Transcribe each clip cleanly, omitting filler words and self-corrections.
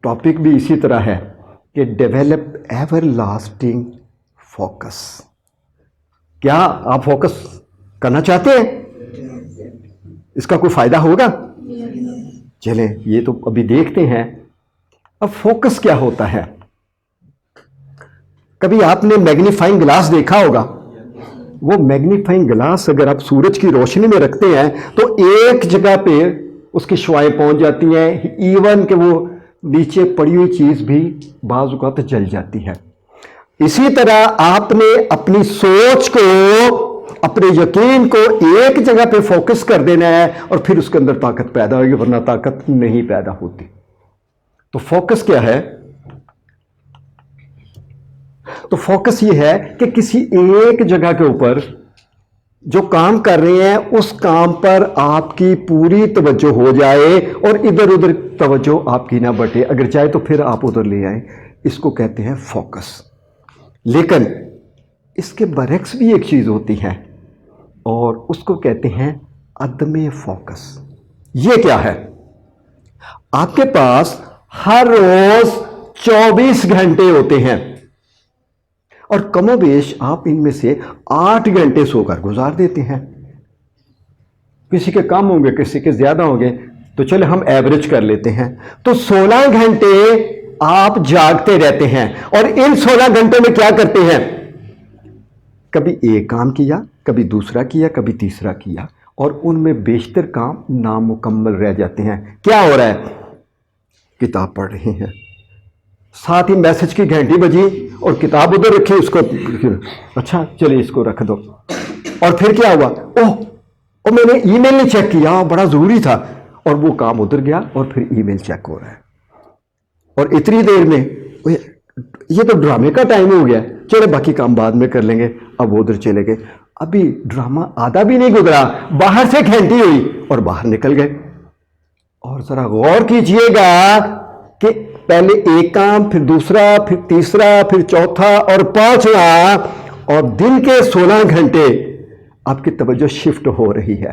Topic بھی اسی طرح ہے کہ ڈیولپ ایور لاسٹنگ فوکس. کیا آپ فوکس کرنا چاہتے ہیں؟ اس کا کوئی فائدہ ہوگا؟ چلیں یہ تو ابھی دیکھتے ہیں. اب فوکس کیا ہوتا ہے؟ کبھی آپ نے میگنیفائنگ گلاس دیکھا ہوگا. وہ میگنیفائنگ گلاس اگر آپ سورج کی روشنی میں رکھتے ہیں تو ایک جگہ پہ اس کی شعاعیں پہنچ جاتی ہیں، ایون کہ وہ نیچے پڑی ہوئی چیز بھی بعض اوقات جل جاتی ہے. اسی طرح آپ نے اپنی سوچ کو، اپنے یقین کو ایک جگہ پہ فوکس کر دینا ہے اور پھر اس کے اندر طاقت پیدا ہوگی، ورنہ طاقت نہیں پیدا ہوتی. تو فوکس کیا ہے؟ تو فوکس یہ ہے کہ کسی ایک جگہ کے اوپر جو کام کر رہے ہیں اس کام پر آپ کی پوری توجہ ہو جائے اور ادھر ادھر توجہ آپ کی نہ بٹے. اگر چاہے تو پھر آپ ادھر لے آئیں. اس کو کہتے ہیں فوکس. لیکن اس کے برعکس بھی ایک چیز ہوتی ہے اور اس کو کہتے ہیں عدم فوکس. یہ کیا ہے؟ آپ کے پاس ہر روز 24 گھنٹے ہوتے ہیں اور کم و بیش آپ ان میں سے 8 گھنٹے سو کر گزار دیتے ہیں. کسی کے کم ہوں گے، کسی کے زیادہ ہوں گے، تو چلے ہم ایوریج کر لیتے ہیں. تو 16 گھنٹے آپ جاگتے رہتے ہیں اور ان 16 گھنٹے میں کیا کرتے ہیں؟ کبھی ایک کام کیا، کبھی دوسرا کیا، کبھی تیسرا کیا، اور ان میں بیشتر کام نامکمل رہ جاتے ہیں. کیا ہو رہا ہے؟ کتاب پڑھ رہے ہیں، ساتھ ہی میسج کی گھنٹی بجی اور کتاب ادھر رکھی، اس کو اچھا چلے اس کو رکھ دو. اور پھر کیا ہوا؟ اوہ میں نے ای میل نہیں چیک کیا، بڑا ضروری تھا، اور وہ کام ادھر گیا اور پھر ای میل چیک ہو رہا ہے. اور اتنی دیر میں یہ تو ڈرامے کا ٹائم ہو گیا، چلے باقی کام بعد میں کر لیں گے. اب وہ ادھر چلے گئے، ابھی ڈرامہ آدھا بھی نہیں گزرا، باہر سے گھنٹی ہوئی اور باہر نکل گئے. اور ذرا غور کیجئے گا کہ پہلے ایک کام، پھر دوسرا، پھر تیسرا، پھر چوتھا اور 5واں، اور دن کے 16 گھنٹے آپ کی توجہ شفٹ ہو رہی ہے.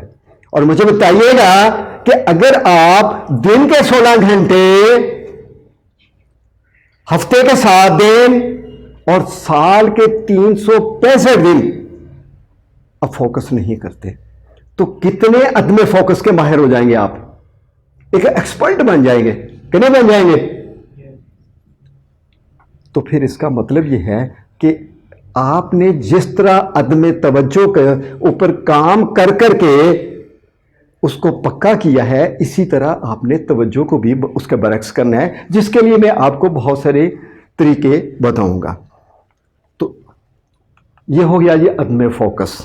اور مجھے بتائیے گا کہ اگر آپ دن کے 16 گھنٹے، ہفتے کے 7 دن اور سال کے 365 دن اب فوکس نہیں کرتے تو کتنے عدم فوکس کے ماہر ہو جائیں گے آپ؟ ایک ایکسپرٹ بن جائیں گے کہ نہیں بن جائیں گے؟ تو پھر اس کا مطلب یہ ہے کہ آپ نے جس طرح عدم توجہ کے اوپر کام کر کر کے اس کو پکا کیا ہے، اسی طرح آپ نے توجہ کو بھی اس کے برعکس کرنا ہے، جس کے لیے میں آپ کو بہت سارے طریقے بتاؤں گا. تو یہ ہو گیا یہ عدم فوکس.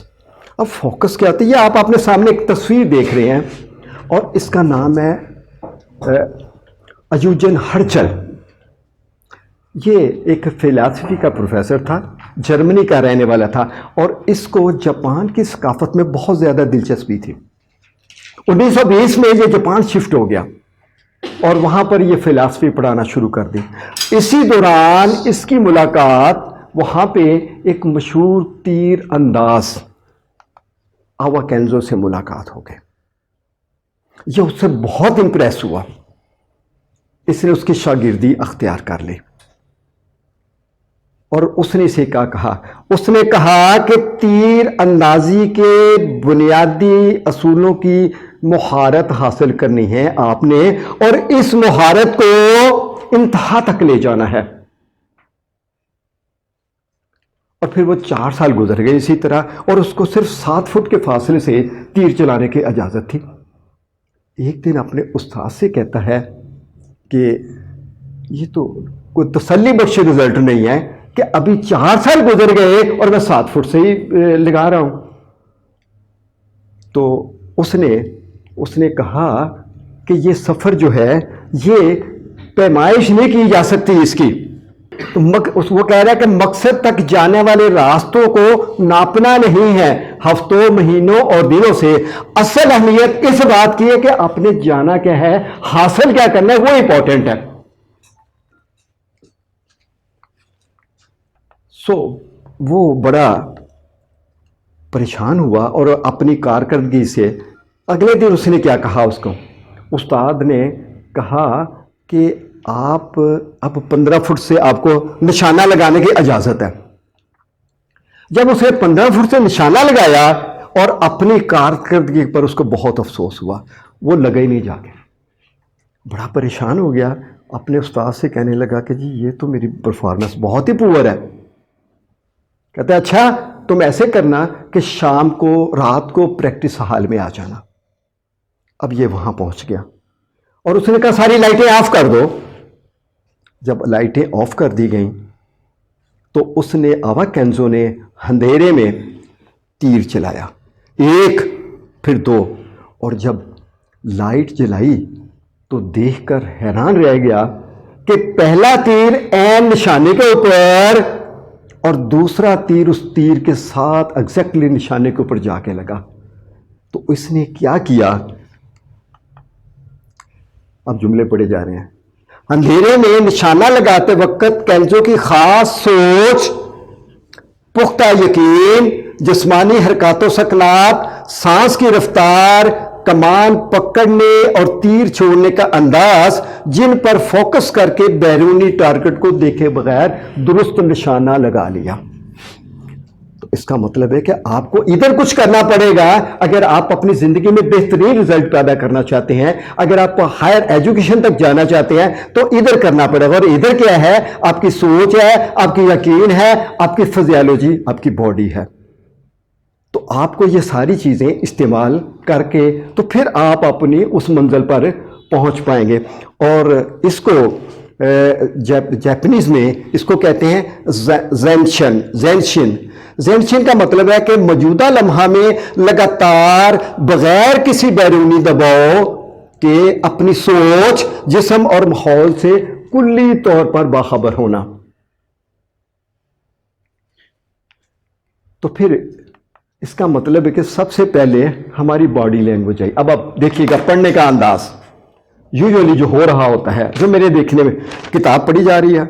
اب فوکس کیا ہوتا ہے؟ یہ آپ اپنے سامنے ایک تصویر دیکھ رہے ہیں اور اس کا نام ہے ایوجن ہرچل. یہ ایک فلسفی کا پروفیسر تھا، جرمنی کا رہنے والا تھا، اور اس کو جاپان کی ثقافت میں بہت زیادہ دلچسپی تھی. 1920 میں یہ جاپان شفٹ ہو گیا اور وہاں پر یہ فلسفی پڑھانا شروع کر دی. اسی دوران اس کی ملاقات وہاں پہ ایک مشہور تیر انداز آوا کینزو سے ملاقات ہو گئی. یہ اس سے بہت امپریس ہوا، اس نے اس کی شاگردی اختیار کر لی اور اس نے اسے کیا کہا؟ اس نے کہا کہ تیر اندازی کے بنیادی اصولوں کی مہارت حاصل کرنی ہے آپ نے، اور اس مہارت کو انتہا تک لے جانا ہے. اور پھر وہ 4 سال گزر گئے اسی طرح، اور اس کو صرف 7 فٹ کے فاصلے سے تیر چلانے کی اجازت تھی. ایک دن اپنے استاد سے کہتا ہے کہ یہ تو کوئی تسلی بخش رزلٹ نہیں ہے کہ ابھی 4 سال گزر گئے اور میں 7 فٹ سے ہی لگا رہا ہوں. تو اس نے کہا کہ یہ سفر جو ہے یہ پیمائش نہیں کی جا سکتی اس کی. تو وہ کہہ رہا ہے کہ مقصد تک جانے والے راستوں کو ناپنا نہیں ہے ہفتوں، مہینوں اور دنوں سے. اصل اہمیت اس بات کی ہے کہ آپ نے جانا کیا ہے، حاصل کیا کرنا ہے، وہ امپورٹنٹ ہے. وہ بڑا پریشان ہوا اور اپنی کارکردگی سے اگلے دن اس نے کیا کہا، اس کو استاد نے کہا کہ آپ اب 15 فٹ سے آپ کو نشانہ لگانے کی اجازت ہے. جب اسے 15 فٹ سے نشانہ لگایا اور اپنی کارکردگی پر اس کو بہت افسوس ہوا, وہ لگا ہی نہیں جا کے, بڑا پریشان ہو گیا. اپنے استاد سے کہنے لگا کہ جی یہ تو میری پرفارمنس بہت ہی پور ہے. کہتا ہے اچھا تم ایسے کرنا کہ شام کو رات کو پریکٹس ہال میں آ جانا. اب یہ وہاں پہنچ گیا اور اس نے کہا ساری لائٹیں آف کر دو. جب لائٹیں آف کر دی گئیں تو اس نے آوا کینزو نے اندھیرے میں تیر چلایا, 1 پھر 2, اور جب لائٹ جلائی تو دیکھ کر حیران رہ گیا کہ پہلا تیر عین نشانے کے اوپر اور دوسرا تیر اس تیر کے ساتھ ایگزیکٹلی نشانے کے اوپر جا کے لگا. تو اس نے کیا کیا, اب جملے پڑھے جا رہے ہیں. اندھیرے میں نشانہ لگاتے وقت کینزو کی خاص سوچ, پختہ یقین, جسمانی حرکات و سکنات, سانس کی رفتار, کمان پکڑنے اور تیر چھوڑنے کا انداز, جن پر فوکس کر کے بیرونی ٹارگٹ کو دیکھے بغیر درست نشانہ لگا لیا. تو اس کا مطلب ہے کہ آپ کو ادھر کچھ کرنا پڑے گا اگر آپ اپنی زندگی میں بہترین رزلٹ پیدا کرنا چاہتے ہیں. اگر آپ ہائر ایجوکیشن تک جانا چاہتے ہیں تو ادھر کرنا پڑے گا. اور ادھر کیا ہے, آپ کی سوچ ہے, آپ کی یقین ہے, آپ کی فزیالوجی, آپ کی باڈی ہے. تو آپ کو یہ ساری چیزیں استعمال کر کے تو پھر آپ اپنی اس منزل پر پہنچ پائیں گے. اور اس کو جاپنیز میں اس کو کہتے ہیں زینشن. زینشن کا مطلب ہے کہ موجودہ لمحہ میں لگاتار بغیر کسی بیرونی دباؤ کے اپنی سوچ, جسم اور ماحول سے کلی طور پر باخبر ہونا. تو پھر اس کا مطلب ہے کہ سب سے پہلے ہماری باڈی لینگویج آئی. اب آپ دیکھیے گا پڑھنے کا انداز یوزولی جو ہو رہا ہوتا ہے, جو میرے دیکھنے میں کتاب پڑھی جا رہی ہے,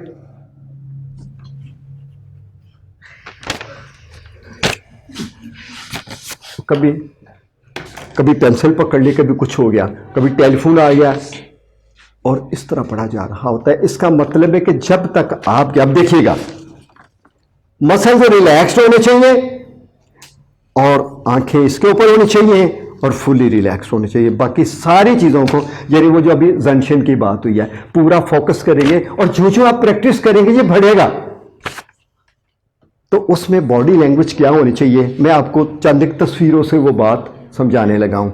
کبھی پینسل پکڑ لی, کبھی کچھ ہو گیا, کبھی ٹیلی فون آ گیا, اور اس طرح پڑھا جا رہا ہوتا ہے. اس کا مطلب ہے کہ جب تک آپ اب دیکھیے گا مسلز ریلیکسڈ ہونے چاہیے اور آنکھیں اس کے اوپر ہونی چاہیے اور فلی ریلیکس ہونے چاہیے. باقی ساری چیزوں کو, یعنی وہ جو ابھی زنشن کی بات ہوئی ہے, پورا فوکس کریں گے اور جو آپ پریکٹس کریں گے یہ بڑھے گا. تو اس میں باڈی لینگویج کیا ہونی چاہیے, میں آپ کو چند ایک تصویروں سے وہ بات سمجھانے لگا ہوں.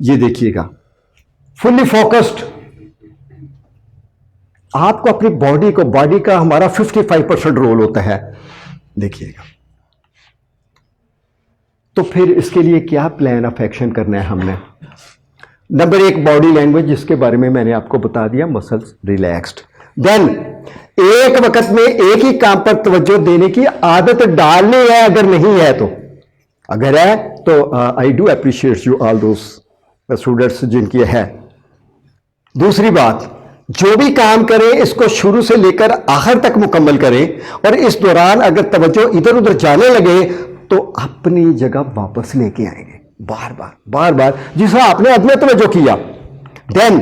یہ دیکھیے گا فلی فوکسڈ, آپ کو اپنی باڈی کا ہمارا 55% رول ہوتا ہے, دیکھیے گا. تو پھر اس کے لیے کیا پلان آف ایکشن کرنا ہے ہم نے. نمبر 1 باڈی لینگویج, جس کے بارے میں نے آپ کو بتا دیا, مسلز ریلیکسڈ. دین ایک وقت میں ایک ہی کام پر توجہ دینے کی عادت ڈالنی ہے, اگر نہیں ہے تو. اگر ہے تو I do appreciate you all those students جن کی ہے. دوسری بات, جو بھی کام کریں اس کو شروع سے لے کر آخر تک مکمل کریں, اور اس دوران اگر توجہ ادھر ادھر جانے لگے تو اپنی جگہ واپس لے کے آئیں گے, بار بار جس طرح آپ نے عدم توجہ کیا. دین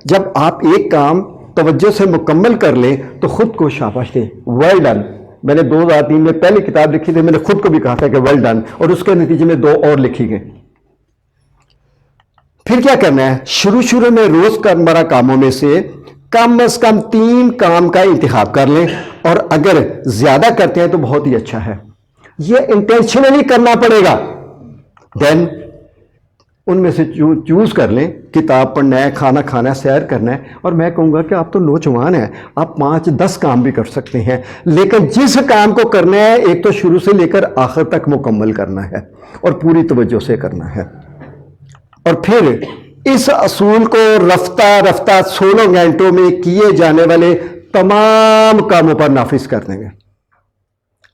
جب آپ ایک کام توجہ سے مکمل کر لیں تو خود کو شاباش دیں, ویل ڈن. میں نے 2003 میں پہلی کتاب لکھی تھی, میں نے خود کو بھی کہا تھا کہ ویل ڈن, اور اس کے نتیجے میں 2 اور لکھی گئے. پھر کیا کرنا ہے, شروع میں روز مرہ کاموں میں سے کم از کم 3 کام کا انتخاب کر لیں, اور اگر زیادہ کرتے ہیں تو بہت ہی اچھا ہے. یہ انٹینشنلی کرنا پڑے گا. دین ان میں سے چوز کر لیں, کتاب پڑھنا ہے, کھانا کھانا ہے, سیر کرنا ہے. اور میں کہوں گا کہ آپ تو نوجوان ہیں, آپ 5-10 کام بھی کر سکتے ہیں, لیکن جس کام کو کرنا ہے ایک تو شروع سے لے کر آخر تک مکمل کرنا ہے اور پوری توجہ سے کرنا ہے. اور پھر اس اصول کو رفتہ 16 گھنٹوں میں کیے جانے والے تمام کاموں پر نافذ کر دیں گے.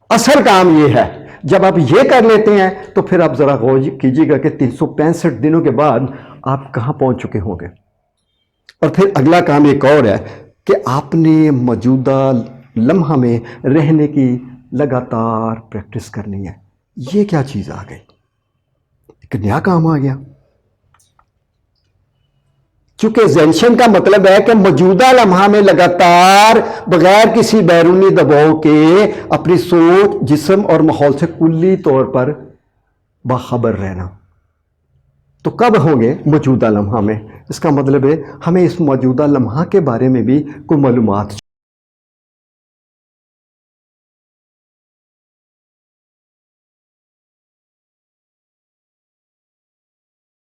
اصل کام یہ ہے, جب آپ یہ کر لیتے ہیں تو پھر آپ ذرا غور کیجیے گا کہ 365 دنوں کے بعد آپ کہاں پہنچ چکے ہوں گے. اور پھر اگلا کام ایک اور ہے کہ آپ نے موجودہ لمحہ میں رہنے کی لگاتار پریکٹس کرنی ہے. یہ کیا چیز آ گئی, ایک نیا کام آ گیا. چونکہ زینشن کا مطلب ہے کہ موجودہ لمحہ میں لگاتار بغیر کسی بیرونی دباؤ کے اپنی سوچ، جسم اور ماحول سے کلی طور پر باخبر رہنا. تو کب ہوں گے؟ موجودہ لمحہ میں. اس کا مطلب ہے ہمیں اس موجودہ لمحہ کے بارے میں بھی کوئی معلومات